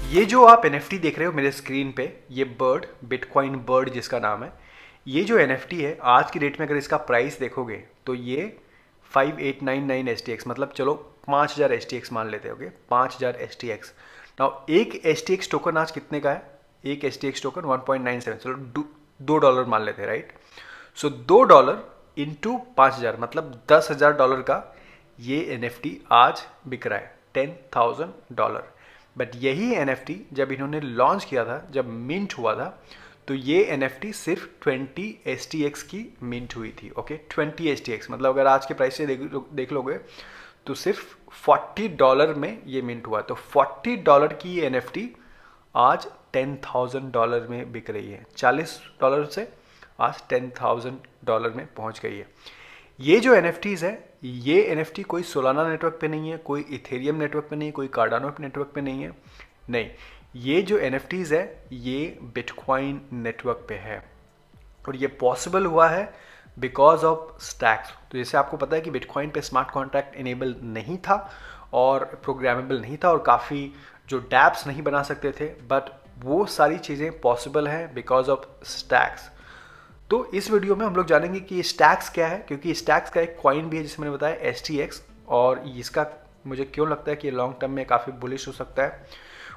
ये जो आप NFT देख रहे हो मेरे स्क्रीन पे, ये बर्ड, बिटकॉइन बर्ड जिसका नाम है, ये जो NFT है आज की डेट में अगर इसका प्राइस देखोगे तो ये 5899 STX, मतलब चलो 5000 STX मान लेते हो, 5000 STX। नाउ एक STX टोकन आज कितने का है? एक STX टोकन 1.97, चलो $2 मान लेते हैं, राइट। सो $2 इंटू 5000 मतलब $10,000 का ये NFT आज बिक रहा है, $10,000। बट यही NFT जब इन्होंने लॉन्च किया था, जब मिंट हुआ था, तो ये NFT सिर्फ 20 STX की मिंट हुई थी। ओके, 20 STX मतलब अगर आज के प्राइस से देख लोगे तो सिर्फ $40 में ये मिंट हुआ। तो $40 की ये NFT आज $10,000 में बिक रही है। $40 से आज $10,000 में पहुंच गई है। ये जो NFTs है, ये NFT कोई सोलाना नेटवर्क पे नहीं है, कोई इथेरियम नेटवर्क पे नहीं है, कोई कार्डानो नेटवर्क पे नहीं है, नहीं, ये जो NFTs है ये बिटकॉइन नेटवर्क पे है। और ये पॉसिबल हुआ है बिकॉज ऑफ स्टैक्स। तो जैसे आपको पता है कि बिटकॉइन पे स्मार्ट कॉन्ट्रैक्ट इनेबल नहीं था और प्रोग्रामेबल नहीं था और काफ़ी जो डैप्स नहीं बना सकते थे, बट वो सारी चीज़ें पॉसिबल हैं बिकॉज ऑफ स्टैक्स। तो इस वीडियो में हम लोग जानेंगे कि स्टैक्स क्या है, क्योंकि स्टैक्स का एक कॉइन भी है जिसे मैंने बताया STX, और इसका मुझे क्यों लगता है कि लॉन्ग टर्म में काफ़ी बुलिश हो सकता है।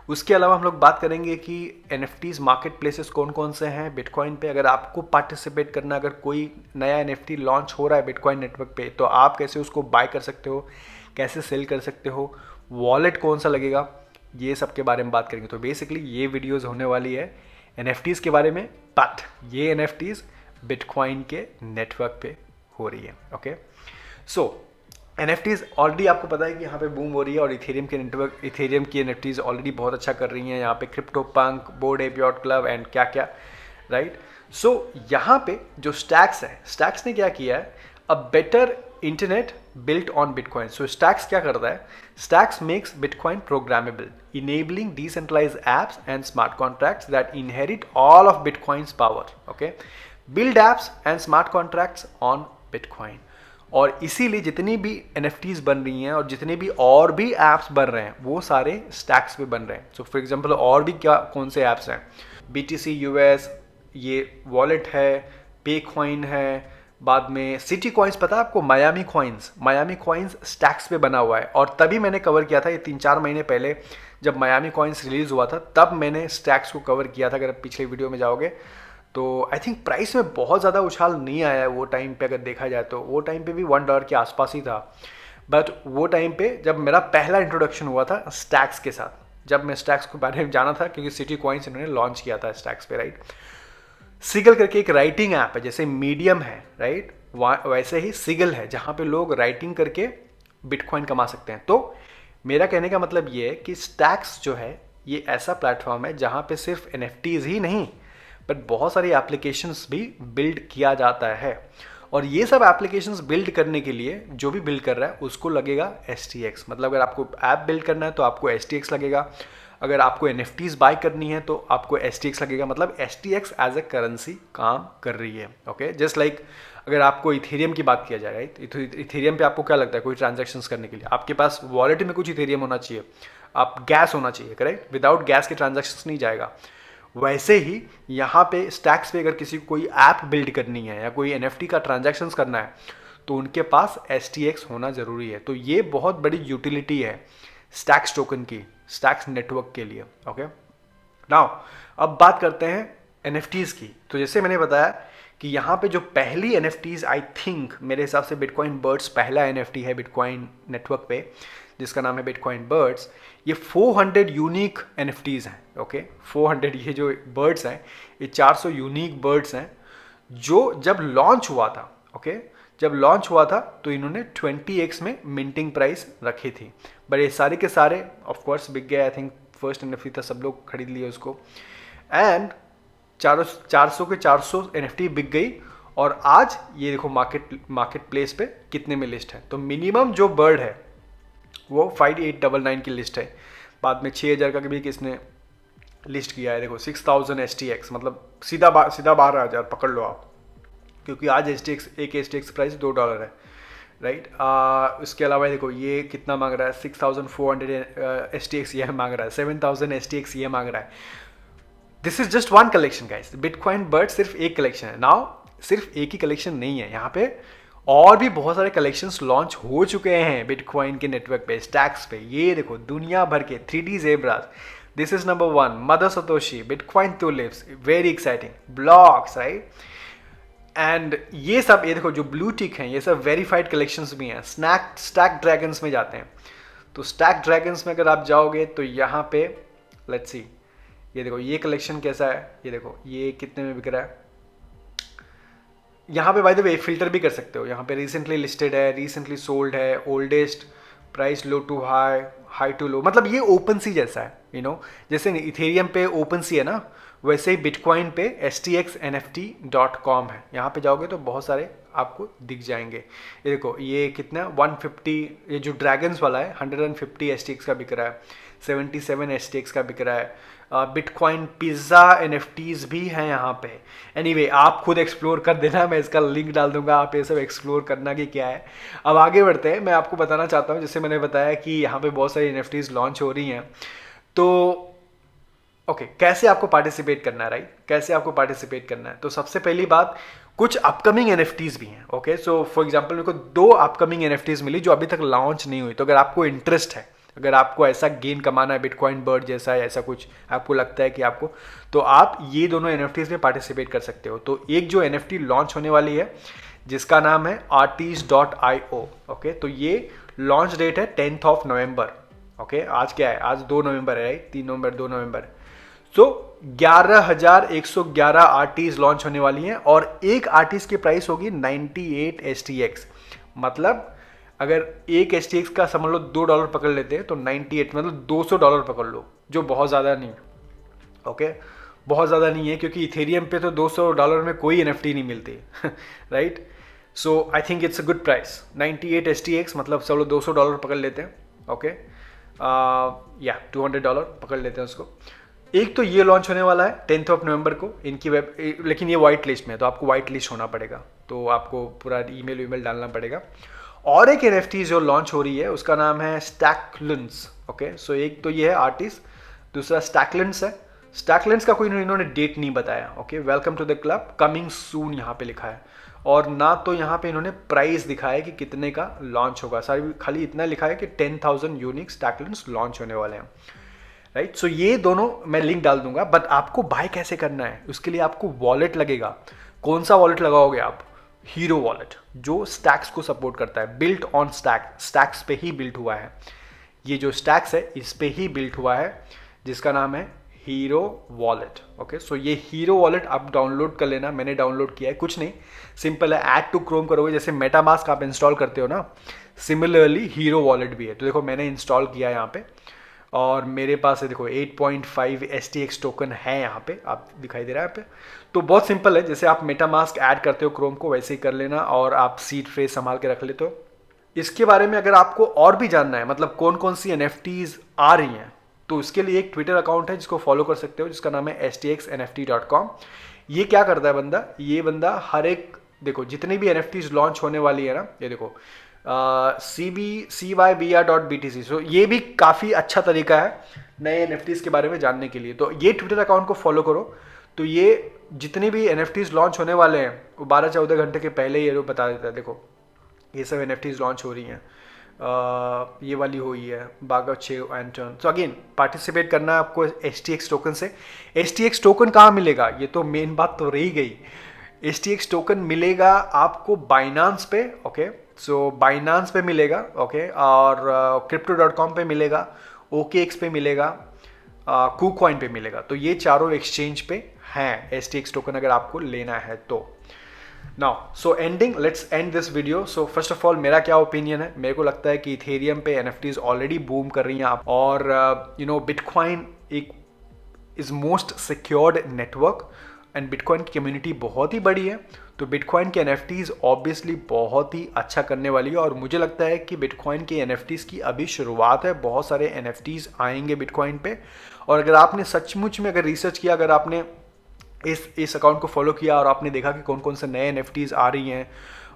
उसके अलावा हम लोग बात करेंगे कि NFTs मार्केट प्लेसेस कौन कौन से हैं बिटकॉइन पे। अगर आपको पार्टिसिपेट करना, अगर कोई नया NFT लॉन्च हो रहा है बिटकॉइन नेटवर्क पे, तो आप कैसे उसको बाय कर सकते हो, कैसे सेल कर सकते हो, वॉलेट कौन सा लगेगा, ये सब के बारे में बात करेंगे। तो बेसिकली ये वीडियोज़ होने वाली है NFTs के बारे में, बट ये NFTs बिटकॉइन के नेटवर्क पे हो रही है। ओके, सो NFTs ऑलरेडी आपको पता है कि यहाँ पे बूम हो रही है और इथेरियम की NFTs ऑलरेडी बहुत अच्छा कर रही हैं। यहाँ पे crypto punk, board ape yacht club and क्या क्या, राइट। सो यहाँ पे जो स्टैक्स है, स्टैक्स ने क्या किया है, a better internet built on bitcoin. So Stacks क्या करता है, Stacks makes bitcoin programmable, enabling decentralised apps and smart contracts that inherit all of bitcoin's power. Okay, build apps and smart contracts on bitcoin. और इसीलिए जितनी भी NFTs बन रही हैं और जितने भी और भी ऐप्स बन रहे हैं वो सारे स्टैक्स पे बन रहे हैं। सो फॉर एग्जांपल और भी क्या कौन से ऐप्स हैं, BTC US, ये वॉलेट है, पे कॉइन है, बाद में सिटी कॉइन्स, पता है आपको, मायामी कॉइन्स स्टैक्स पे बना हुआ है। और तभी मैंने कवर किया था, ये 3-4 महीने पहले जब मायामी कॉइन्स रिलीज हुआ था, तब मैंने स्टैक्स को कवर किया था। अगर आप पिछले वीडियो में जाओगे तो आई थिंक प्राइस में बहुत ज़्यादा उछाल नहीं आया है वो टाइम पे। अगर देखा जाए तो वो टाइम पे भी $1 के आसपास ही था। बट वो टाइम पे जब मेरा पहला इंट्रोडक्शन हुआ था स्टैक्स के साथ, जब मैं स्टैक्स के बारे में जाना था, क्योंकि सिटी कॉइन्स इन्होंने लॉन्च किया था स्टैक्स पे, राइट। सिगल करके एक राइटिंग ऐप है, जैसे मीडियम है, राइट, वैसे ही सिगल है जहाँ पे लोग राइटिंग करके बिटकॉइन कमा सकते हैं। तो मेरा कहने का मतलब ये है कि स्टैक्स जो है ये ऐसा प्लेटफॉर्म है जहाँ पे सिर्फ NFTs ही नहीं बट बहुत सारी एप्लीकेशंस भी बिल्ड किया जाता है। और ये सब एप्लीकेशंस बिल्ड करने के लिए जो भी बिल्ड कर रहा है उसको लगेगा STX। मतलब अगर आपको ऐप बिल्ड करना है तो आपको STX लगेगा, अगर आपको NFTs बाय करनी है तो आपको STX लगेगा। मतलब STX एज ए करेंसी काम कर रही है। ओके, जस्ट लाइक अगर आपको इथेरियम की बात किया जाए, राइट, इथेरियम पे आपको क्या लगता है, कोई ट्रांजैक्शंस करने के लिए आपके पास वॉलेट में कुछ इथेरियम होना चाहिए, आप गैस होना चाहिए, करेक्ट, विदाउट गैस के ट्रांजैक्शंस नहीं जाएगा। वैसे ही यहाँ पे स्टैक्स पे अगर किसी को कोई ऐप बिल्ड करनी है या कोई NFT का ट्रांजैक्शंस करना है तो उनके पास STX होना ज़रूरी है। तो ये बहुत बड़ी यूटिलिटी है स्टैक्स टोकन की, स्टैक्स नेटवर्क के लिए। ओके, नाउ अब बात करते हैं NFTs की। तो जैसे मैंने बताया कि यहाँ पे जो पहली NFTs, आई थिंक मेरे हिसाब से बिटकॉइन बर्ड्स पहला NFT है बिटकॉइन नेटवर्क पे, जिसका नाम है बिटकॉइन बर्ड्स। ये 400 यूनिक NFTs हैं। ओके, 400, ये जो बर्ड्स हैं ये 400 यूनिक बर्ड्स हैं जो जब लॉन्च हुआ था। ओके, जब लॉन्च हुआ था तो इन्होंने 20x में मिंटिंग प्राइस रखी थी, बट ये सारे के सारे ऑफ कोर्स बिक गए। आई थिंक फर्स्ट NFT था, सब लोग खरीद लिए उसको, एंड 400 के 400 NFT बिक गई। और आज ये देखो मार्केट प्लेस पे कितने में लिस्ट है। तो मिनिमम जो बर्ड है वो 5899 की लिस्ट है, बाद में 6000 का भी किसने लिस्ट किया है, देखो 6000 STX, मतलब सीधा 12,000 पकड़ लो आप, क्योंकि आज STX एक STX प्राइस $2 है, राइट। उसके अलावा देखो ये कितना मांग रहा है, 6400 STX ये मांग रहा है, 7000 STX ये मांग रहा है। This is just one collection guys, bitcoin bird सिर्फ एक कलेक्शन है। नाउ सिर्फ एक ही कलेक्शन नहीं है, यहाँ पे और भी बहुत सारे कलेक्शंस लॉन्च हो चुके हैं बिटकॉइन के नेटवर्क पे, स्टैक्स पे। ये देखो दुनिया भर के 3D zebras, this is number 1, mother Satoshi, bitcoin tulips, very exciting, blocks, right. And ये सब, ये देखो जो ब्लू टिक हैं ये सब वेरीफाइड कलेक्शंस भी हैं। स्टैक ड्रैगन्स में जाते हैं, तो स्टैक ड्रैगन्स में अगर आप जाओगे तो यहाँ पे लेट्स सी, ये देखो ये कलेक्शन कैसा है, ये देखो ये कितने में बिक रहा है। यहाँ पे बाय द वे फिल्टर भी कर सकते हो, यहाँ पे रिसेंटली लिस्टेड है, रिसेंटली सोल्ड है, oldest price, low to high, high to low, मतलब ये ओपन सी जैसा है, जैसे इथेरियम पे ओपन सी है ना, वैसे ही बिटकॉइन पे stxnft.com है। यहाँ पे जाओगे तो बहुत सारे आपको दिख जाएंगे। ये देखो ये कितना 150, ये जो ड्रैगन्स वाला है 150 STX का बिक रहा है, 77 STX का बिक रहा है। बिटकॉइन पिज़्ज़ा NFTs भी हैं यहाँ पे। एनीवे आप खुद एक्सप्लोर कर देना, मैं इसका लिंक डाल दूंगा, आप ये सब एक्सप्लोर करना कि क्या है। अब आगे बढ़ते हैं, मैं आपको बताना चाहता हूँ, जैसे मैंने बताया कि यहाँ पे बहुत सारी NFTs लॉन्च हो रही हैं, तो ओके कैसे आपको पार्टिसिपेट करना है, राइट, कैसे आपको पार्टिसिपेट करना है। तो सबसे पहली बात, कुछ अपकमिंग NFTs भी हैं। ओके, सो फॉर एग्जांपल मेरे को 2 अपकमिंग NFTs मिली जो अभी तक लॉन्च नहीं हुई। तो अगर आपको इंटरेस्ट है, अगर आपको ऐसा गेन कमाना है बिटकॉइन बर्ड जैसा है, ऐसा कुछ आपको लगता है कि आपको, तो आप ये दोनों NFTs में पार्टिसिपेट कर सकते हो। तो एक जो NFT लॉन्च होने वाली है जिसका नाम है artist.io। ओके, तो ये लॉन्च डेट है 10 नवंबर। ओके, आज क्या है, आज 2 नवंबर है, राइट, 3 नवंबर, 2 नवंबर। तो 11,111 आर्टिस्ट लॉन्च होने वाली हैं और एक आर्टिस्ट की प्राइस होगी 98 STX। मतलब अगर एक STX का समझ लो $2 पकड़ लेते हैं तो 98 मतलब $200 पकड़ लो, जो बहुत ज़्यादा नहीं। ओके, बहुत ज़्यादा नहीं है, क्योंकि इथेरियम पे तो $200 में कोई NFT नहीं मिलती right. So I think it's a good price, 98 STX मतलब चलो $200 पकड़ लेते हैं। ओके, या $200 पकड़ लेते हैं उसको। एक तो ये लॉन्च होने वाला है 10 नवंबर को इनकी वेब, लेकिन ये वाइट लिस्ट में है तो आपको वाइट लिस्ट होना पड़ेगा, तो आपको पूरा ईमेल डालना पड़ेगा। और एक NFT जो लॉन्च हो रही है उसका नाम है स्टैकलेंस। ओके, सो एक तो ये है आर्टिस्ट, दूसरा स्टैकलेंस है। स्टैकलेंस का कोई इन्होंने डेट नहीं बताया। Okay, welcome to the club, coming soon यहाँ पे लिखा है, और ना तो यहाँ पे इन्होंने प्राइस दिखाया है कि कितने का लॉन्च होगा, सारी खाली इतना लिखा है कि 10,000 यूनिक स्टैकलेंस लॉन्च होने वाले हैं, राइट। सो ये दोनों मैं लिंक डाल दूंगा। बट आपको बाय कैसे करना है, उसके लिए आपको वॉलेट लगेगा। कौन सा वॉलेट लगाओगे आप? हीरो वॉलेट, जो स्टैक्स को सपोर्ट करता है, बिल्ट ऑन स्टैक्स पे ही बिल्ट हुआ है। ये जो स्टैक्स है इस पे ही बिल्ट हुआ है, जिसका नाम है हीरो वॉलेट। ओके, सो ये हीरो वॉलेट आप डाउनलोड कर लेना, मैंने डाउनलोड किया है। कुछ नहीं, सिंपल है, ऐड टू क्रोम करोगे, जैसे मेटामास्क आप इंस्टॉल करते हो ना, सिमिलरली हीरो वॉलेट भी है। तो देखो मैंने इंस्टॉल किया यहाँ पे, और मेरे पास है देखो 8.5 STX टोकन है यहाँ पे, आप दिखाई दे रहा है यहाँ पे। तो बहुत सिंपल है, जैसे आप मेटामास्क ऐड करते हो क्रोम को वैसे ही कर लेना, और आप सीड फ्रेज संभाल के रख लेते हो। इसके बारे में अगर आपको और भी जानना है, मतलब कौन कौन सी NFTs आ रही हैं, तो इसके लिए एक ट्विटर अकाउंट है जिसको फॉलो कर सकते हो, जिसका नाम है stxnft.com। ये क्या करता है बंदा, ये बंदा हर एक, देखो जितनी भी NFTs लॉन्च होने वाली है ना, ये देखो cybr.btc। सो ये भी काफ़ी अच्छा तरीका है नए NFTs के बारे में जानने के लिए। तो ये ट्विटर अकाउंट को फॉलो करो, तो ये जितने भी NFTs लॉन्च होने वाले हैं वो 12-14 घंटे के पहले ये लोग बता देता है। देखो ये सब NFTs लॉन्च हो रही हैं, ये वाली हुई है बागा 6 एंटन। तो अगेन पार्टिसिपेट करना है आपको STX टोकन से। STX टोकन कहाँ मिलेगा, ये तो मेन बात तो रही गई। STX टोकन मिलेगा आपको बाइनांस पे। ओके, सो बाइनांस पे मिलेगा। ओके, और crypto.com पे मिलेगा, OKX पे मिलेगा, KuCoin पे मिलेगा। तो ये चारों एक्सचेंज पे हैं STX टोकन अगर आपको लेना है तो। Now so ending, let's end this video. So first of all मेरा क्या ओपिनियन है, मेरे को लगता है कि इथेरियम पे NFTs ऑलरेडी बूम कर रही हैं आप, और बिटकॉइन एक is most secured network, and bitcoin की कम्युनिटी बहुत ही बड़ी है। तो बिटकॉइन के NFTs ऑब्वियसली बहुत ही अच्छा करने वाली है, और मुझे लगता है कि बिटकॉइन के NFTs की अभी शुरुआत है। बहुत सारे NFTs आएंगे बिटकॉइन पे, और अगर आपने सचमुच में अगर रिसर्च किया, अगर आपने इस अकाउंट को फॉलो किया और आपने देखा कि कौन कौन से नए NFTs आ रही हैं,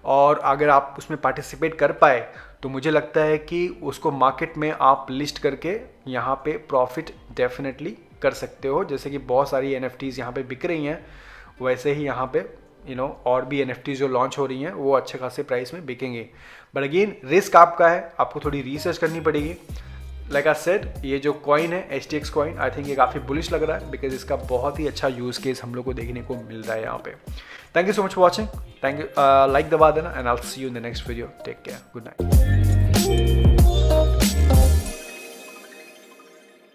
और अगर आप उसमें पार्टिसिपेट कर पाए तो मुझे लगता है कि उसको मार्केट में आप लिस्ट करके यहाँ पे प्रॉफिट डेफिनेटली कर सकते हो। जैसे कि बहुत सारी NFTs यहाँ पे बिक रही हैं, वैसे ही यहाँ पे और भी NFTs जो लॉन्च हो रही हैं वो अच्छे खासे प्राइस में बिकेंगे। बट अगेन रिस्क आपका है, आपको थोड़ी रिसर्च करनी पड़ेगी। लाइक आई सेड, ये जो कॉइन है STX कॉइन, आई थिंक ये काफ़ी बुलिश लग रहा है बिकॉज इसका बहुत ही अच्छा यूज़ केस हम लोग को देखने को मिल रहा है यहाँ पे। Thank you so much for watching, thank you, like दबा देना and I will see you in the next video. Take care, good night.